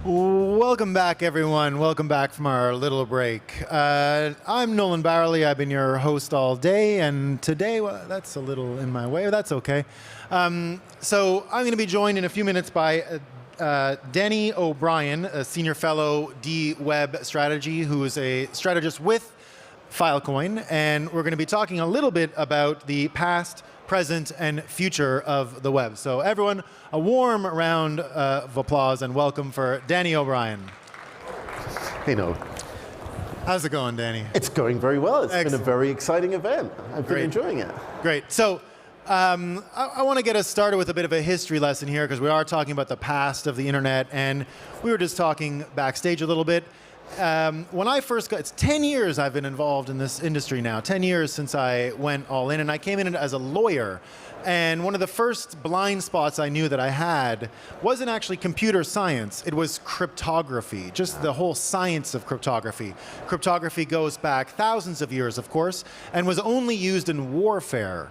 Welcome back, everyone. Welcome back from our little break. I'm Nolan Barley. I've been your host all day, and today, well, that's a little in my way. That's okay. So I'm going to be joined in a few minutes by Danny O'Brien, a senior fellow D-Web strategy, who is a strategist with Filecoin, and we're going to be talking a little bit about the past, present, and future of the web. So everyone, a warm round of applause and welcome for Danny O'Brien. Hey, Nolan. How's it going, Danny? It's going very well. It's Excellent. been a very exciting event. I've been Great. enjoying it. Great. So I want to get us started with a bit of a history lesson here, because we are talking about the past of the internet, and we were just talking backstage a little bit. When I first got, it's 10 years I've been involved in this industry now, 10 years since I went all in, and I came in as a lawyer. And one of the first blind spots I knew that I had wasn't actually computer science, it was cryptography, just the whole science of cryptography. Cryptography goes back thousands of years, of course, and was only used in warfare.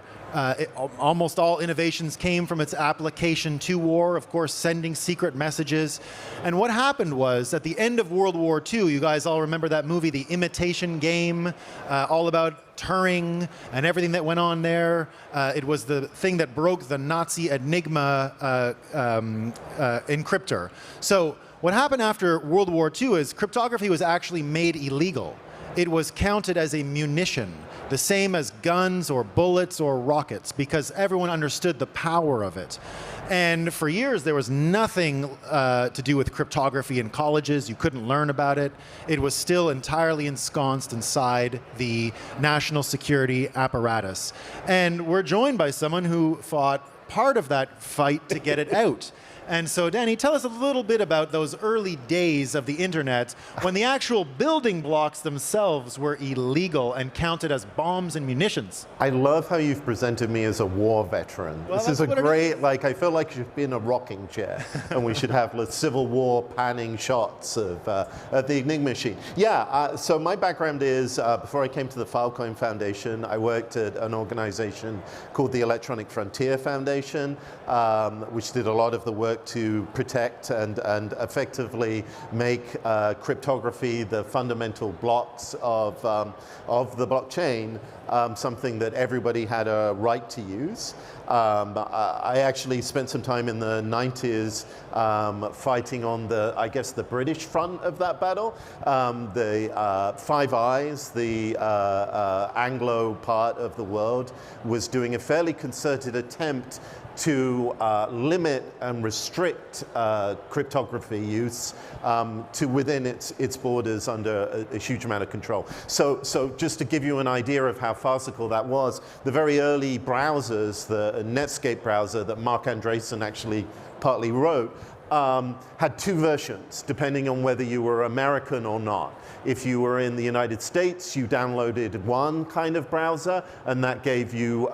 Almost all innovations came from its application to war, of course, sending secret messages. And what happened was, at the end of World War II, you guys all remember that movie, The Imitation Game, all about Turing and everything that went on there. It was the thing that broke the Nazi Enigma encryptor. So what happened after World War II is cryptography was actually made illegal. It was counted as a munition, the same as guns or bullets or rockets, because everyone understood the power of it. And for years, there was nothing to do with cryptography in colleges. You couldn't learn about it. It was still entirely ensconced inside the national security apparatus. And we're joined by someone who fought part of that fight to get it out. And so, Danny, tell us a little bit about those early days of the internet when the actual building blocks themselves were illegal and counted as bombs and munitions. I love how you've presented me as a war veteran. Well, this is a that's what it great, is. I feel like you should be in a rocking chair and we should have Civil War panning shots of the Enigma machine. Yeah, so my background is, before I came to the Filecoin Foundation, I worked at an organization called the Electronic Frontier Foundation, which did a lot of the work to protect and effectively make cryptography the fundamental blocks of the blockchain, something that everybody had a right to use. I actually spent some time in the 90s fighting on I guess the British front of that battle. The Five Eyes, the Anglo part of the world, was doing a fairly concerted attempt to limit and restrict cryptography use to within its borders under a huge amount of control. So just to give you an idea of how farcical that was, the very early browsers, the Netscape browser that Mark Andreessen actually partly wrote, had two versions, depending on whether you were American or not. If you were in the United States, you downloaded one kind of browser, and that gave you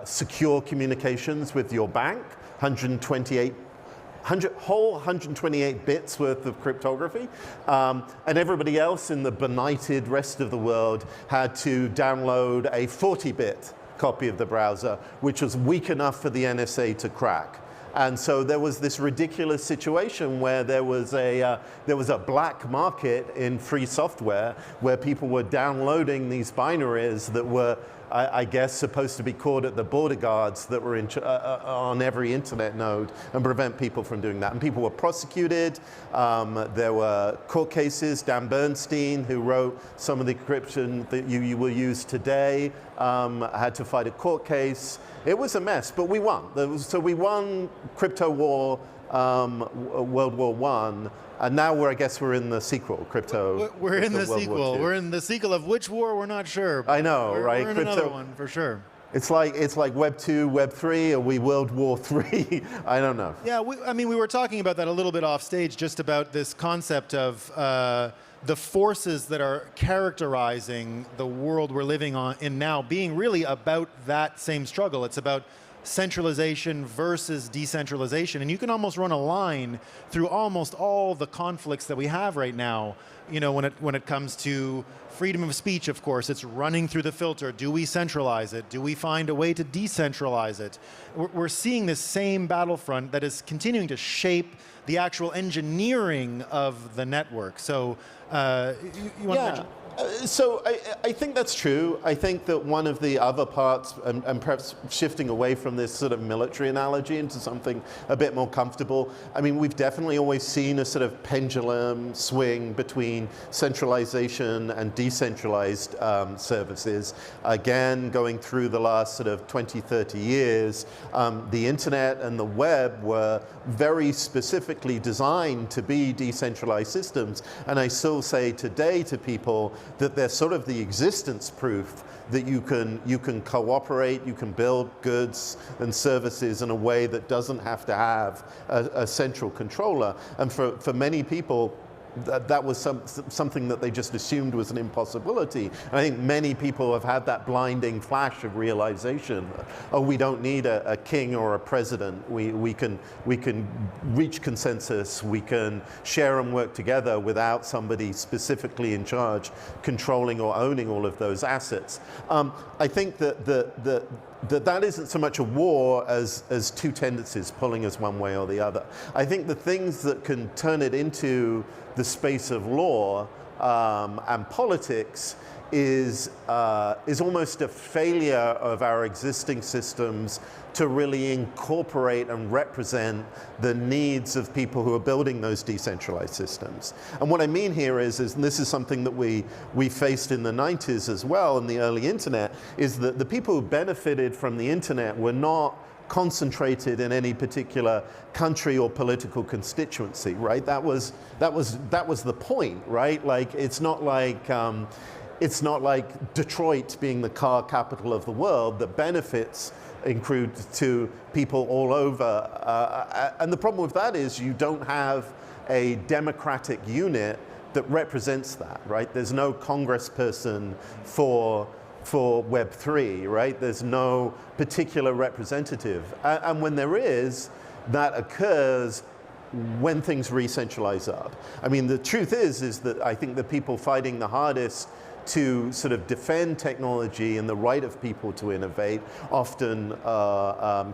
secure communications with your bank, 128 bits worth of cryptography. And everybody else in the benighted rest of the world had to download a 40-bit copy of the browser, which was weak enough for the NSA to crack. And so there was this ridiculous situation where there was a black market in free software where people were downloading these binaries that were, I guess, supposed to be caught at the border guards that were on every internet node and prevent people from doing that. And people were prosecuted. There were court cases. Dan Bernstein, who wrote some of the encryption that you will use today, had to fight a court case. It was a mess, but we won. So we won crypto war, World War I, and now I guess we're in the sequel, crypto. We're in the World War sequel. II. We're in the sequel of which war, we're not sure. I know, right? We're in another one, for sure. It's like Web 2, Web 3, or we World War 3? I don't know. Yeah, we were talking about that a little bit off stage, just about this concept of the forces that are characterizing the world we're living in now being really about that same struggle. It's about centralization versus decentralization. And you can almost run a line through almost all the conflicts that we have right now. You know, when it comes to freedom of speech, of course, it's running through the filter. Do we centralize it? Do we find a way to decentralize it? We're seeing this same battlefront that is continuing to shape the actual engineering of the network. So you want to mention? So I think that's true. I think that one of the other parts, and perhaps shifting away from this sort of military analogy into something a bit more comfortable, I mean, we've definitely always seen a sort of pendulum swing between centralization and decentralized services. Again, going through the last sort of 20, 30 years, the internet and the web were very specifically designed to be decentralized systems. And I still say today to people that they're sort of the existence proof that you can cooperate, you can build goods and services in a way that doesn't have to have a central controller. And for many people, that was something that they just assumed was an impossibility. And I think many people have had that blinding flash of realization, oh, we don't need a king or a president. We can reach consensus, we can share and work together without somebody specifically in charge controlling or owning all of those assets. I think that that isn't so much a war as two tendencies pulling us one way or the other. I think the things that can turn it into the space of law and politics is almost a failure of our existing systems to really incorporate and represent the needs of people who are building those decentralized systems. And what I mean here is and this is something that we faced in the 90s as well, in the early internet, is that the people who benefited from the internet were not concentrated in any particular country or political constituency, right? That was the point, right? Like it's not like Detroit being the car capital of the world that benefits accrued to people all over. And the problem with that is you don't have a democratic unit that represents that, right? There's no congressperson for Web3, right? There's no particular representative. And when there is, that occurs when things re-centralize up. I mean, the truth is that I think the people fighting the hardest to sort of defend technology and the right of people to innovate often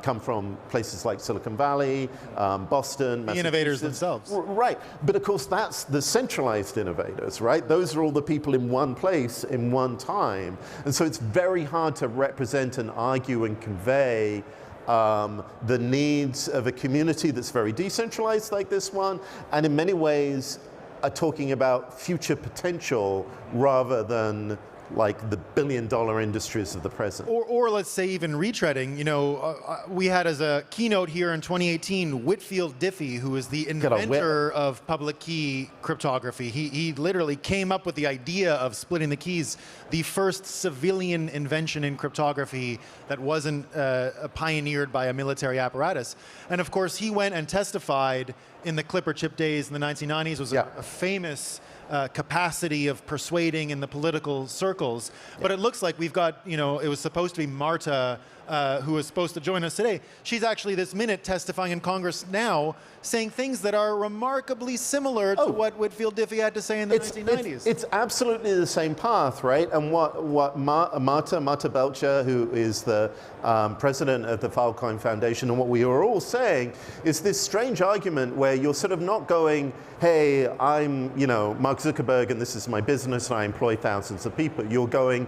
come from places like Silicon Valley, Boston, the innovators themselves. Right, but of course that's the centralized innovators, right? Those are all the people in one place, in one time. And so it's very hard to represent and argue and convey the needs of a community that's very decentralized like this one, and in many ways are talking about future potential rather than like the billion-dollar industries of the present. Or let's say even retreading, you know, we had as a keynote here in 2018, Whitfield Diffie, who is the inventor of public key cryptography. He literally came up with the idea of splitting the keys, the first civilian invention in cryptography that wasn't pioneered by a military apparatus. And of course, he went and testified in the Clipper chip days in the 1990s, was a famous capacity of persuading in the political circles. But it looks like we've got, you know, it was supposed to be Marta, who was supposed to join us today. She's actually this minute testifying in Congress now, saying things that are remarkably similar to what Whitfield Diffie had to say in the 1990s. It's absolutely the same path, right? And what Marta Belcher, who is the president of the Filecoin Foundation, and what we are all saying is this strange argument where you're sort of not going, hey, I'm, you know, Mark Zuckerberg and this is my business and I employ thousands of people. You're going,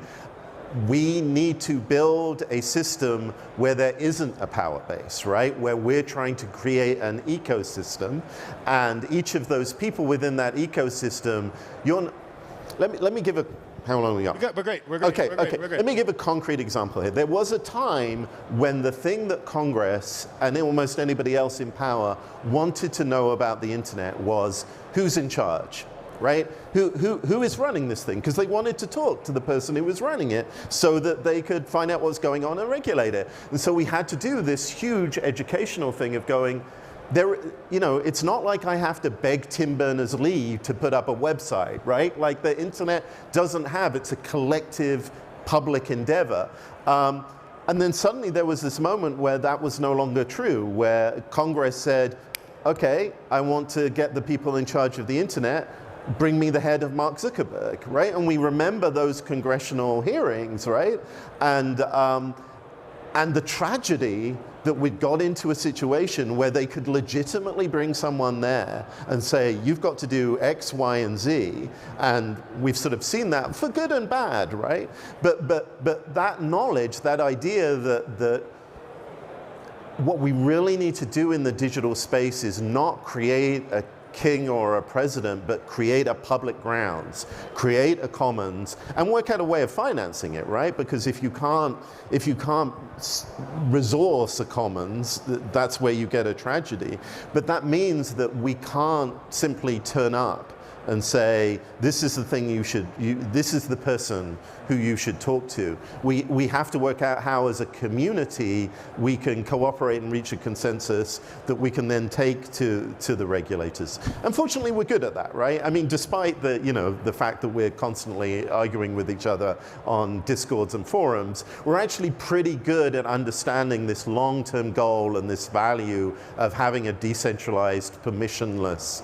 we need to build a system where there isn't a power base, right? Where we're trying to create an ecosystem, and each of those people within that ecosystem, let me give a, how long are we got? We're great. We're great. Okay, we're great. okay. We're great. Let me give a concrete example here. There was a time when the thing that Congress and almost anybody else in power wanted to know about the internet was who's in charge, right? Who is running this thing? Because they wanted to talk to the person who was running it so that they could find out what's going on and regulate it. And so we had to do this huge educational thing of going, there, you know, it's not like I have to beg Tim Berners-Lee to put up a website, right? Like the internet doesn't have, it's a collective public endeavor. And then suddenly there was this moment where that was no longer true, where Congress said, okay, I want to get the people in charge of the internet, bring me the head of Mark Zuckerberg, right? And we remember those congressional hearings, right? And the tragedy that we'd got into a situation where they could legitimately bring someone there and say, you've got to do X, Y, and Z. And we've sort of seen that for good and bad, right? But that knowledge, that idea that what we really need to do in the digital space is not create a king or a president, but create a public grounds, create a commons, and work out a way of financing it, right? Because if you can't resource a commons, that's where you get a tragedy. But that means that we can't simply turn up and say, this is the thing this is the person who you should talk to. We have to work out how as a community we can cooperate and reach a consensus that we can then take to the regulators. Unfortunately, we're good at that, right? I mean, despite the fact that we're constantly arguing with each other on discords and forums, we're actually pretty good at understanding this long-term goal and this value of having a decentralized, permissionless,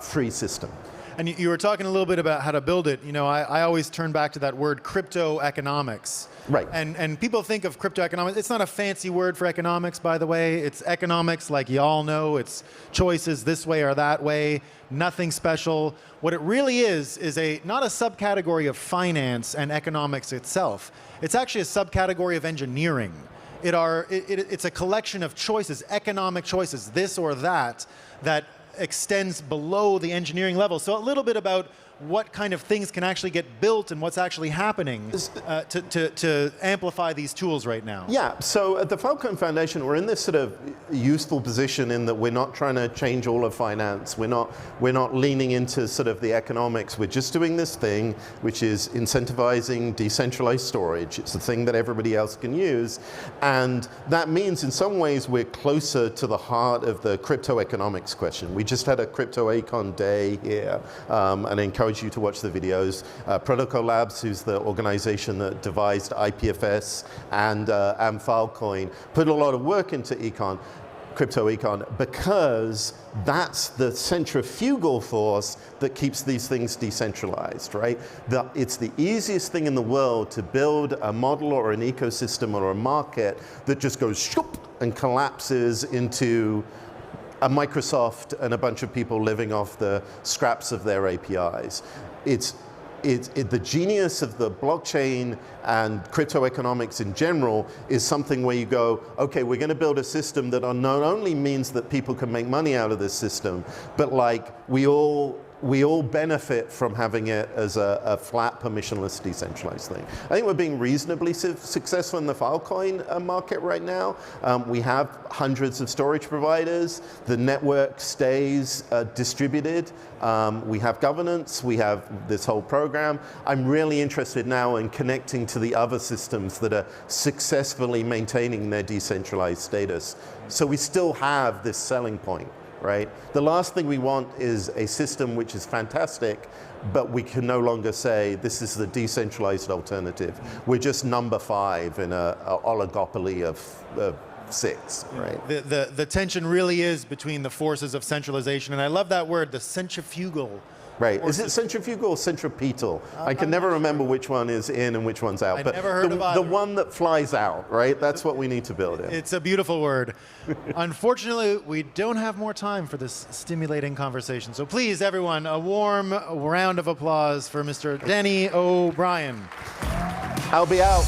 free system. And you were talking a little bit about how to build it. You know, I always turn back to that word crypto economics. Right. And people think of crypto economics. It's not a fancy word for economics, by the way. It's economics like y'all know. It's choices this way or that way. Nothing special. What it really is not a subcategory of finance and economics itself. It's actually a subcategory of engineering. It's a collection of choices, economic choices, this or that extends below the engineering level. So a little bit about what kind of things can actually get built and what's actually happening to amplify these tools right now. Yeah, so at the Filecoin Foundation, we're in this sort of useful position in that we're not trying to change all of finance. We're not leaning into sort of the economics. We're just doing this thing, which is incentivizing decentralized storage. It's the thing that everybody else can use. And that means in some ways we're closer to the heart of the crypto economics question. We just had a Crypto Econ Day here, and I encourage you to watch the videos. Protocol Labs, who's the organization that devised IPFS and Filecoin, put a lot of work into crypto econ, because that's the centrifugal force that keeps these things decentralized, right? It's the easiest thing in the world to build a model or an ecosystem or a market that just goes shoop and collapses into a Microsoft and a bunch of people living off the scraps of their APIs. The genius of the blockchain and crypto economics in general is something where you go, okay, we're going to build a system that not only means that people can make money out of this system, but like we all benefit from having it as a flat, permissionless, decentralized thing. I think we're being reasonably successful in the Filecoin market right now. We have hundreds of storage providers. The network stays distributed. We have governance. We have this whole program. I'm really interested now in connecting to the other systems that are successfully maintaining their decentralized status. So we still have this selling point. Right? The last thing we want is a system which is fantastic, but we can no longer say this is the decentralized alternative. We're just number 5 in an oligopoly of 6, right? The tension really is between the forces of centralization, and I love that word, the centrifugal. Right. Is it centrifugal or centripetal? I can never remember which one is in and which one's out. But never heard of either. The one that flies out, right? That's what we need to build in. It's a beautiful word. Unfortunately, we don't have more time for this stimulating conversation. So please, everyone, a warm round of applause for Mr. Denny O'Brien. I'll be out.